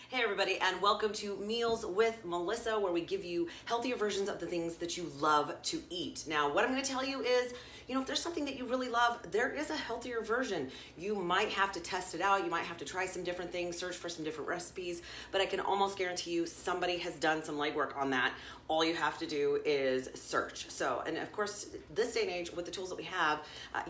Hey everybody, and welcome to Meals with Melissa, where we give you healthier versions of the things that you love to eat. Now, what I'm going to tell you is, if there's something that you really love, there is a healthier version. You might have to test it out. You might have to try some different things, search for some different recipes, but I can almost guarantee you somebody has done some legwork on that. All you have to do is search. So, and of course, this day and age, with the tools that we have,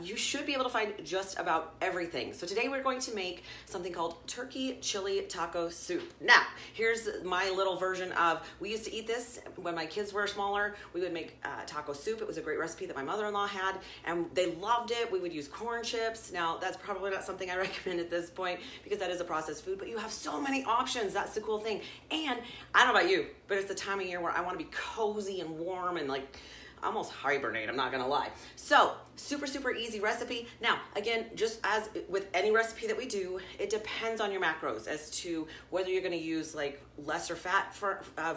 you should be able to find just about everything. So today we're going to make something called turkey chili taco soup. Now, here's my little version of, we used to eat this when my kids were smaller. We would make taco soup. It was a great recipe that my mother-in-law had, and they loved it. We would use corn chips. Now, that's probably not something I recommend at this point because that is a processed food, but you have so many options. That's the cool thing. And I don't know about you, but it's the time of year where I want to be cozy and warm and like almost hibernate, I'm not gonna lie. So, super easy recipe. Now, again, just as with any recipe that we do, it depends on your macros as to whether you're gonna use like lesser fat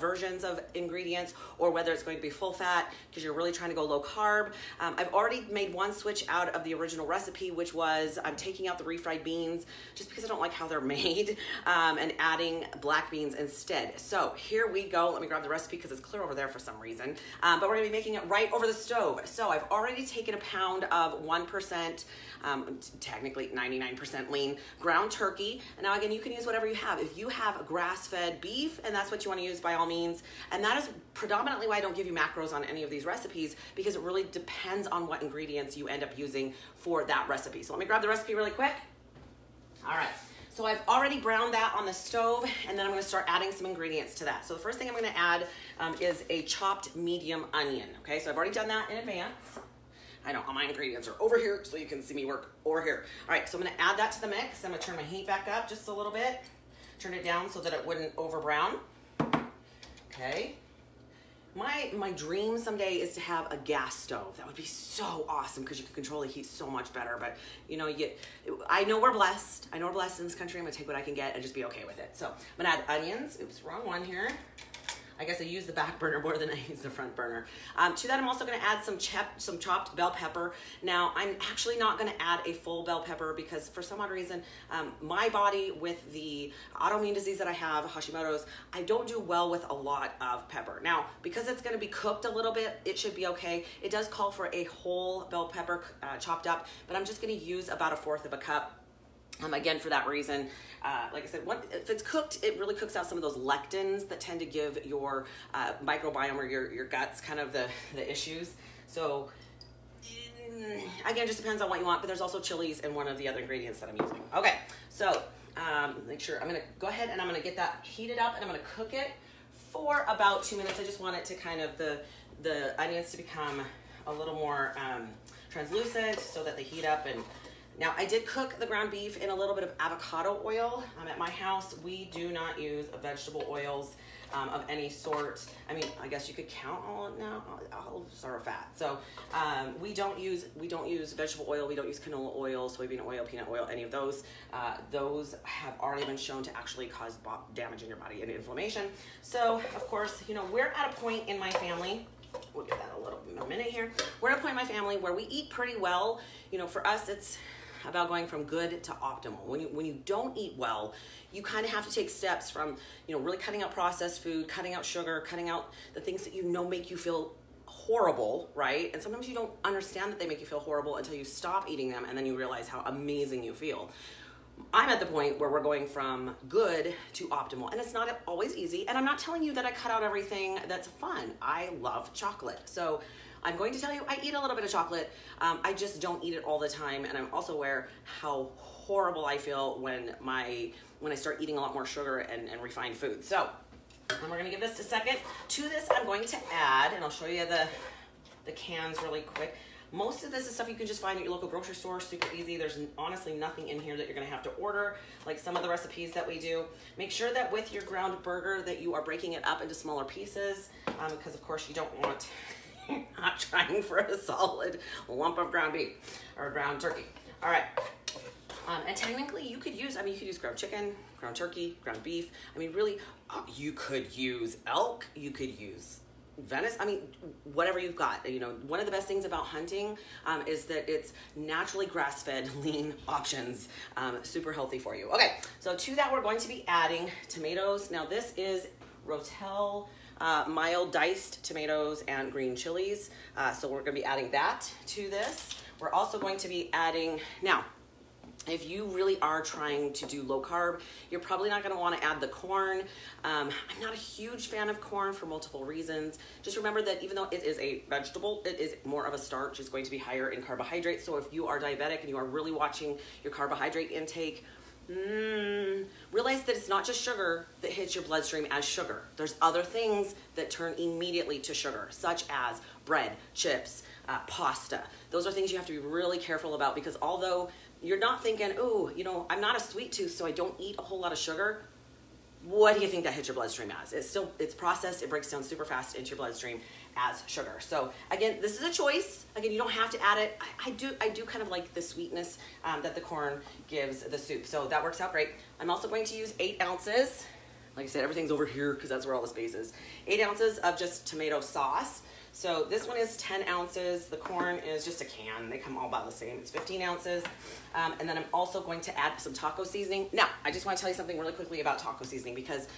versions of ingredients or whether it's going to be full fat because you're really trying to go low carb. I've already made one switch out of the original recipe, which was I'm taking out the refried beans just because I don't like how they're made and adding black beans instead. So here we go. Let me grab the recipe because it's clear over there for some reason. But we're gonna be making it right over the stove. So I've already taken a pound of 1%, technically 99% lean ground turkey. And now again, you can use whatever you have. If you have a grass-fed beef and that's what you want to use, by all means. And that is predominantly why I don't give you macros on any of these recipes, because it really depends on what ingredients you end up using for that recipe. So let me grab the recipe really quick. All right. So I've already browned that on the stove, and then I'm gonna start adding some ingredients to that. So the first thing I'm gonna add is a chopped medium onion, okay? So I've already done that in advance. I know all my ingredients are over here, so you can see me work over here. All right, so I'm gonna add that to the mix. I'm gonna turn my heat back up just a little bit. Turn it down so that it wouldn't over brown. Okay. My dream someday is to have a gas stove. That would be so awesome because you can control the heat so much better. But I know we're blessed. I know we're blessed in this country. I'm gonna take what I can get and just be okay with it. So I'm gonna add onions. Oops, wrong one here. I guess I use the back burner more than I use the front burner. To that, I'm also gonna add some chopped bell pepper. Now, I'm actually not gonna add a full bell pepper because for some odd reason, my body with the autoimmune disease that I have, Hashimoto's, I don't do well with a lot of pepper. Now, because it's gonna be cooked a little bit, it should be okay. It does call for a whole bell pepper chopped up, but I'm just gonna use about 1/4 of a cup. Again, for that reason, like I said, if it's cooked, it really cooks out some of those lectins that tend to give your microbiome or your guts kind of the issues. So again, it just depends on what you want, but there's also chilies in one of the other ingredients that I'm using. Okay, so make sure, I'm gonna go ahead and I'm gonna get that heated up and I'm gonna cook it for about 2 minutes. I just want it to kind of, the onions to become a little more translucent so that they heat up. And now, I did cook the ground beef in a little bit of avocado oil. At my house, we do not use vegetable oils of any sort. I mean, I guess you could count all are fat. So we don't use vegetable oil. We don't use canola oil, soybean oil, peanut oil, any of those. Those have already been shown to actually cause damage in your body and inflammation. So, of course, we're at a point in my family. We'll get that in a minute here. We're at a point in my family where we eat pretty well. For us, it's about going from good to optimal. When you don't eat well, you kind of have to take steps from, really cutting out processed food, cutting out sugar, cutting out the things that make you feel horrible, right? And sometimes you don't understand that they make you feel horrible until you stop eating them and then you realize how amazing you feel. I'm at the point where we're going from good to optimal, and it's not always easy. And I'm not telling you that I cut out everything that's fun. I love chocolate. So I'm going to tell you I eat a little bit of chocolate. I just don't eat it all the time. And I'm also aware how horrible I feel when I start eating a lot more sugar and refined food. So we're gonna give this a second. To this, I'm going to add, and I'll show you the cans really quick. Most of this is stuff you can just find at your local grocery store, super easy. There's honestly nothing in here that you're gonna have to order, like some of the recipes that we do. Make sure that with your ground burger that you are breaking it up into smaller pieces, because of course you don't want, you're not trying for a solid lump of ground beef or ground turkey. All right, and technically you could use ground chicken, ground turkey, ground beef. I mean, really, you could use elk, you could use Venice, I mean, whatever you've got. You know, one of the best things about hunting is that it's naturally grass-fed, lean options, super healthy for you. Okay, so to that we're going to be adding tomatoes. Now this is Rotel mild diced tomatoes and green chilies. So we're going to be adding that to this. We're also going to be adding, now, if you really are trying to do low carb, you're probably not going to want to add the corn. I'm not a huge fan of corn for multiple reasons. Just remember that even though it is a vegetable, it is more of a starch. It's going to be higher in carbohydrates. So if you are diabetic and you are really watching your carbohydrate intake, realize that it's not just sugar that hits your bloodstream as sugar. There's other things that turn immediately to sugar, such as bread, chips, pasta. Those are things you have to be really careful about, because although you're not thinking, oh, you know, I'm not a sweet tooth, so I don't eat a whole lot of sugar. What do you think that hits your bloodstream as? It's processed, it breaks down super fast into your bloodstream as sugar. So again, this is a choice. Again, you don't have to add it. I do kind of like the sweetness that the corn gives the soup. So that works out great. I'm also going to use 8 ounces. Like I said, everything's over here because that's where all the space is. 8 ounces of just tomato sauce. So this one is 10 ounces. The corn is just a can. They come all about the same. It's 15 ounces. And then I'm also going to add some taco seasoning. Now, I just want to tell you something really quickly about taco seasoning, because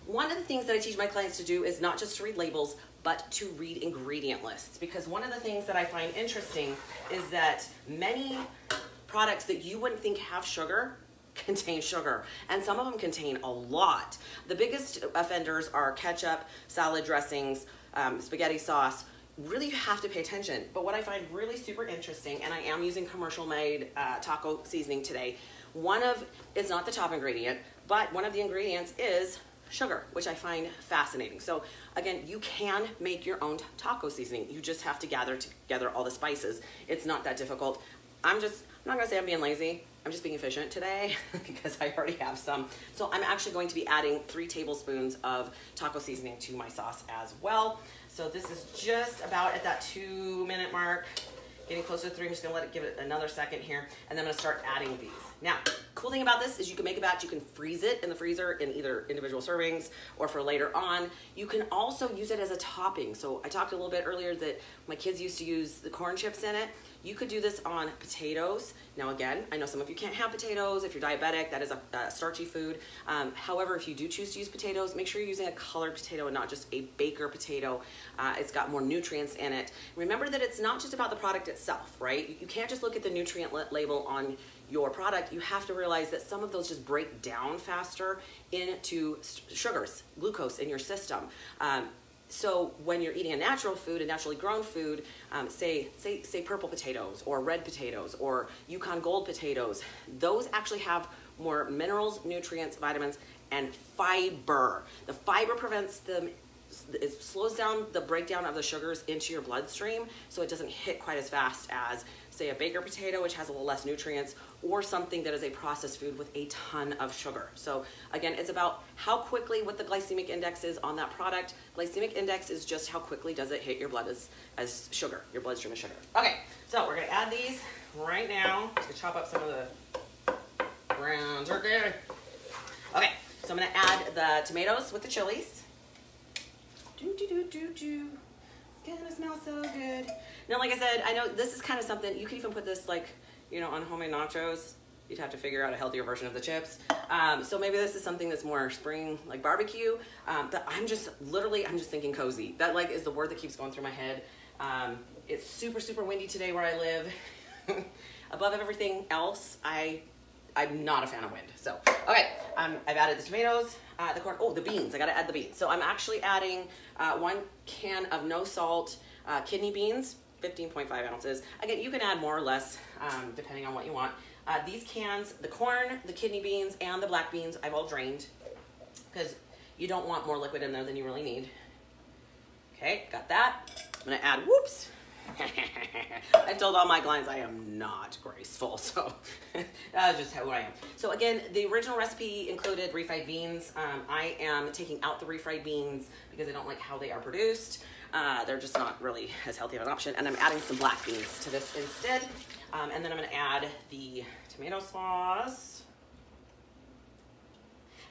one of the things that I teach my clients to do is not just to read labels, but to read ingredient lists. Because one of the things that I find interesting is that many products that you wouldn't think have sugar contain sugar, and some of them contain a lot. The biggest offenders are ketchup, salad dressings, spaghetti sauce. Really, you have to pay attention. But what I find really super interesting, and I am using commercial made taco seasoning today, it's not the top ingredient, but one of the ingredients is sugar, which I find fascinating. So again, you can make your own taco seasoning. You just have to gather together all the spices. It's not that difficult. I'm not gonna say I'm being lazy. I'm just being efficient today because I already have some. So I'm actually going to be adding 3 tablespoons of taco seasoning to my sauce as well. So this is just about at that 2-minute mark, getting closer to 3. I'm just gonna let it give it another second here, and then I'm gonna start adding these. Now, cool thing about this is you can make a batch, you can freeze it in the freezer in either individual servings or for later on. You can also use it as a topping. So I talked a little bit earlier that my kids used to use the corn chips in it. You could do this on potatoes. Now again, I know some of you can't have potatoes. If you're diabetic, that is a starchy food. However, if you do choose to use potatoes, make sure you're using a colored potato and not just a baker potato. It's got more nutrients in it. Remember that it's not just about the product itself, right? You can't just look at the nutrient label on your product. You have to realize that some of those just break down faster into sugars, glucose in your system. So when you're eating a natural food, a naturally grown food, say purple potatoes or red potatoes or Yukon Gold potatoes, those actually have more minerals, nutrients, vitamins, and fiber. The fiber prevents them, it slows down the breakdown of the sugars into your bloodstream, so it doesn't hit quite as fast as, say, a baker potato, which has a little less nutrients, or something that is a processed food with a ton of sugar. So again, it's about how quickly, what the glycemic index is on that product. Glycemic index is just how quickly does it hit your blood as sugar, your bloodstream as sugar. Okay, so we're gonna add these right now. Just gonna chop up some of the ground turkey. Okay, so I'm gonna add the tomatoes with the chilies. It's gonna smell so good. Now, like I said, I know this is kind of something, you could even put this like, you know, on homemade nachos. You'd have to figure out a healthier version of the chips. So maybe this is something that's more spring, like barbecue. But I'm just thinking cozy. That like is the word that keeps going through my head. It's super, super windy today where I live. Above everything else, I'm not a fan of wind. So, okay, I've added the tomatoes, the corn, the beans. I gotta add the beans. So I'm actually adding 1 can of no salt kidney beans, 15.5 ounces. Again, you can add more or less depending on what you want. These cans, the corn, the kidney beans, and the black beans, I've all drained because you don't want more liquid in there than you really need. Okay, got that. I'm gonna add, whoops. I told all my clients I am not graceful, so that's just who I am. So again, the original recipe included refried beans. I am taking out the refried beans because I don't like how they are produced. They're just not really as healthy of an option, and I'm adding some black beans to this instead. And then I'm gonna add the tomato sauce.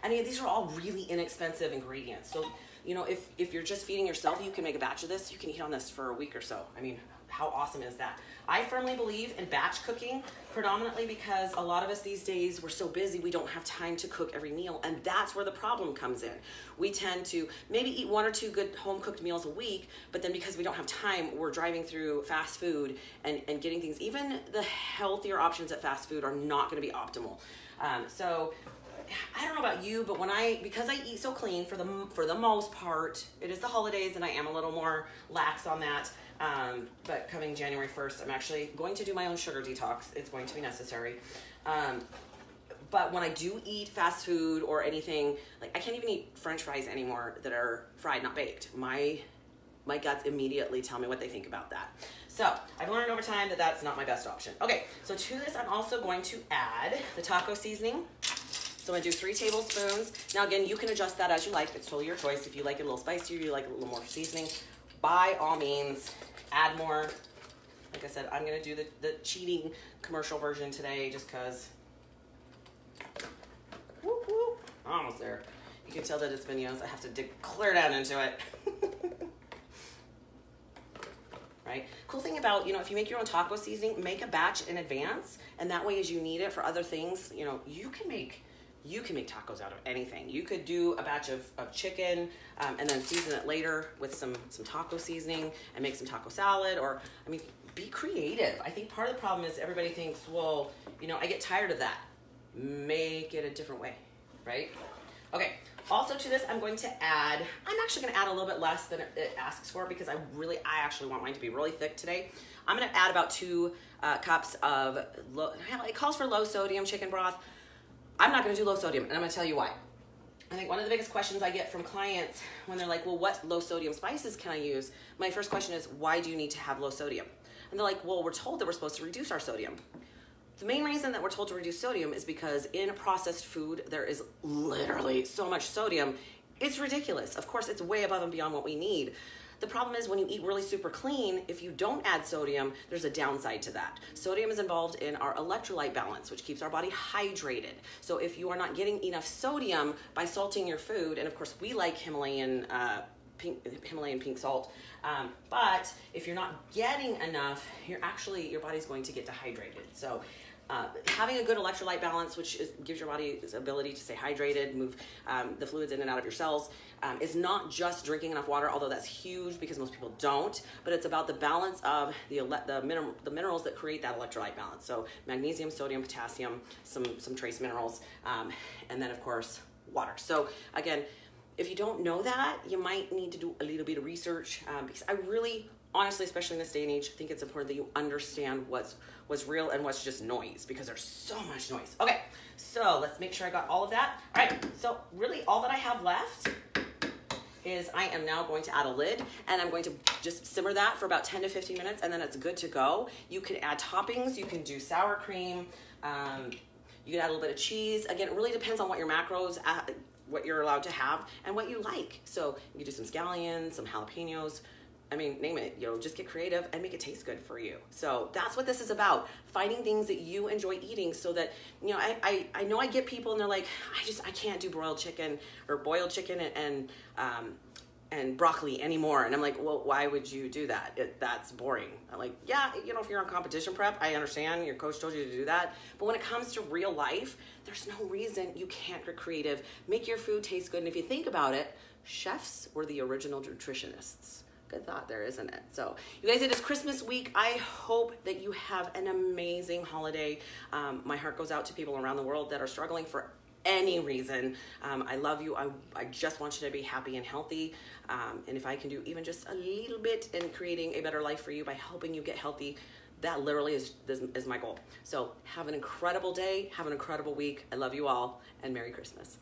And again, these are all really inexpensive ingredients. So You know, if you're just feeding yourself, you can make a batch of this. You can eat on this for a week or so. I mean, how awesome is that? I firmly believe in batch cooking, predominantly because a lot of us these days, we're so busy, we don't have time to cook every meal, and that's where the problem comes in. We tend to maybe eat 1 or 2 good home-cooked meals a week, but then because we don't have time, we're driving through fast food and getting things. Even the healthier options at fast food are not gonna be optimal. So I don't know about you, but because I eat so clean for the most part, it is the holidays and I am a little more lax on that. But coming January 1st, I'm actually going to do my own sugar detox. It's going to be necessary. But when I do eat fast food or anything, like I can't even eat French fries anymore that are fried, not baked. My guts immediately tell me what they think about that. So I've learned over time that that's not my best option. Okay, so to this, I'm also going to add the taco seasoning. So I'm gonna do 3 tablespoons. Now again, you can adjust that as you like. It's totally your choice. If you like it a little spicier, you like a little more seasoning, by all means, add more. Like I said, I'm gonna do the cheating commercial version today just cause, whoop, whoop, almost there. You can tell that it's been used. I have to dig clear down into it. Right? Cool thing about, if you make your own taco seasoning, make a batch in advance, and that way as you need it for other things, you can make tacos out of anything. You could do a batch of chicken and then season it later with some taco seasoning and make some taco salad, or, be creative. I think part of the problem is everybody thinks, well, I get tired of that. Make it a different way, right? Okay, also to this, I'm actually gonna add a little bit less than it asks for because I actually want mine to be really thick today. I'm gonna add about 2 cups of, it calls for low sodium chicken broth. I'm not gonna do low sodium, and I'm gonna tell you why. I think one of the biggest questions I get from clients when they're like, well, what low sodium spices can I use? My first question is, why do you need to have low sodium? And they're like, well, we're told that we're supposed to reduce our sodium. The main reason that we're told to reduce sodium is because in processed food, there is literally so much sodium. It's ridiculous. Of course, it's way above and beyond what we need. The problem is when you eat really super clean, if you don't add sodium, there's a downside to that. Sodium is involved in our electrolyte balance, which keeps our body hydrated. So if you are not getting enough sodium by salting your food, and of course we like Himalayan pink salt, but if you're not getting enough, your body's going to get dehydrated. So having a good electrolyte balance, which gives your body this ability to stay hydrated, move the fluids in and out of your cells, is not just drinking enough water, although that's huge because most people don't, but it's about the balance of the minerals that create that electrolyte balance. So magnesium, sodium, potassium, some trace minerals, and then of course water. So again, if you don't know that, you might need to do a little bit of research because I really, honestly, especially in this day and age, I think it's important that you understand what's real and what's just noise because there's so much noise. Okay, so let's make sure I got all of that. All right, so really all that I have left is I am now going to add a lid and I'm going to just simmer that for about 10 to 15 minutes and then it's good to go. You can add toppings, you can do sour cream, you can add a little bit of cheese. Again, it really depends on what your macros, what you're allowed to have and what you like. So you can do some scallions, some jalapenos, name it, just get creative and make it taste good for you. So that's what this is about, finding things that you enjoy eating so that, I know I get people and they're like, I can't do broiled chicken or boiled chicken and broccoli anymore. And I'm like, well, why would you do that? That's boring. I'm like, yeah, if you're on competition prep, I understand your coach told you to do that. But when it comes to real life, there's no reason you can't get creative, make your food taste good. And if you think about it, chefs were the original nutritionists. Good thought there, isn't it? So you guys, it is Christmas week. I hope that you have an amazing holiday. My heart goes out to people around the world that are struggling for any reason. I love you. I just want you to be happy and healthy. And if I can do even just a little bit in creating a better life for you by helping you get healthy, that literally is my goal. So have an incredible day. Have an incredible week. I love you all and Merry Christmas.